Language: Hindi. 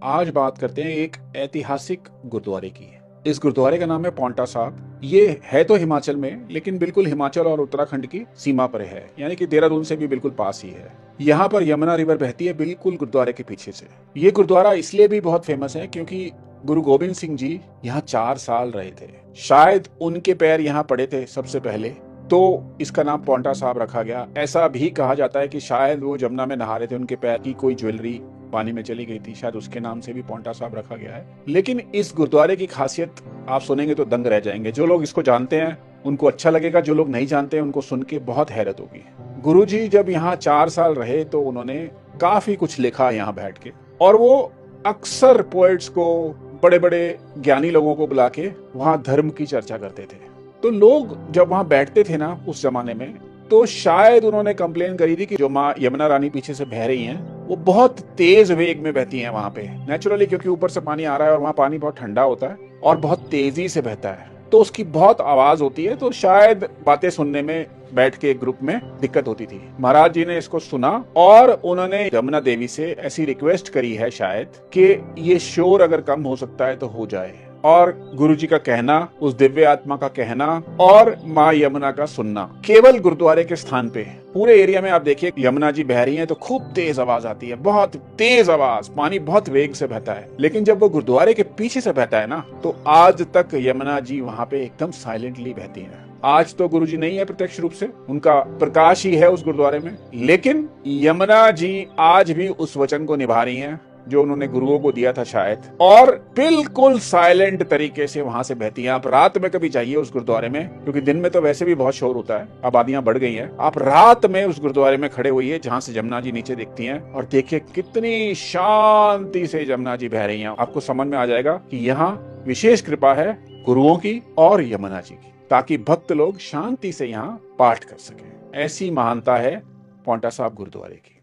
आज बात करते हैं एक ऐतिहासिक गुरुद्वारे की। इस गुरुद्वारे का नाम है पौंटा साहिब। ये है तो हिमाचल में, लेकिन बिल्कुल हिमाचल और उत्तराखंड की सीमा पर है, यानी कि देहरादून से भी बिल्कुल पास ही है। यहाँ पर यमुना रिवर बहती है बिल्कुल गुरुद्वारे के पीछे से। ये गुरुद्वारा इसलिए भी बहुत फेमस है क्योंकि गुरु गोबिंद सिंह जी यहाँ 4 साल रहे थे। शायद उनके पैर यहाँ पड़े थे सबसे पहले, तो इसका नाम पौंटा साहिब रखा गया। ऐसा भी कहा जाता है कि शायद वो जमुना में नहा रहे थे, उनके पैर की कोई ज्वेलरी पानी में चली गई थी, शायद उसके नाम से भी पौंटा साहिब रखा गया है। लेकिन इस गुरुद्वारे की खासियत आप सुनेंगे तो दंग रह जाएंगे। जो लोग इसको जानते हैं उनको अच्छा लगेगा, जो लोग नहीं जानते हैं उनको सुन के बहुत हैरत होगी। गुरुजी जब यहाँ 4 साल रहे तो उन्होंने काफी कुछ लिखा यहाँ बैठ के, और वो अक्सर पोएट्स को, बड़े बड़े ज्ञानी लोगों को बुला के वहाँ धर्म की चर्चा करते थे। तो लोग जब वहां बैठते थे ना उस जमाने में, तो शायद उन्होंने कंप्लेन करी थी कि जो माँ यमुना रानी पीछे से बह रही हैं वो बहुत तेज वेग में बहती हैं वहां पे, नेचुरली, क्योंकि ऊपर से पानी आ रहा है और वहां पानी बहुत ठंडा होता है और बहुत तेजी से बहता है, तो उसकी बहुत आवाज होती है। तो शायद बातें सुनने में बैठ के एक ग्रुप में दिक्कत होती थी। महाराज जी ने इसको सुना और उन्होंने यमुना देवी से ऐसी रिक्वेस्ट करी है शायद कि ये शोर अगर कम हो सकता है तो हो जाए। और गुरुजी का कहना, उस दिव्य आत्मा का कहना और माँ यमुना का सुनना, केवल गुरुद्वारे के स्थान पे पूरे एरिया में आप देखिए यमुना जी बह रही हैं तो खूब तेज आवाज आती है, बहुत तेज आवाज, पानी बहुत वेग से बहता है। लेकिन जब वो गुरुद्वारे के पीछे से बहता है ना, तो आज तक यमुना जी वहां पे एकदम साइलेंटली बहती है। आज तो गुरुजी नहीं है प्रत्यक्ष रूप से, उनका प्रकाश ही है उस गुरुद्वारे में, लेकिन यमुना जी आज भी उस वचन को निभा रही हैं जो उन्होंने गुरुओं को दिया था शायद, और बिल्कुल साइलेंट तरीके से वहां से बहती हैं। आप रात में कभी जाइए उस गुरुद्वारे में, क्योंकि दिन में तो वैसे भी बहुत शोर होता है, आबादियां बढ़ गई हैं। आप रात में उस गुरुद्वारे में खड़े होइए जहां से यमुना जी नीचे दिखती हैं, और देखिए कितनी शांति से यमुना जी बह रही हैं। आपको समझ में आ जाएगा कि यहाँ विशेष कृपा है गुरुओं की और यमुना जी की, ताकि भक्त लोग शांति से यहाँ पाठ कर सके। ऐसी महानता है पौंटा साहिब गुरुद्वारे की।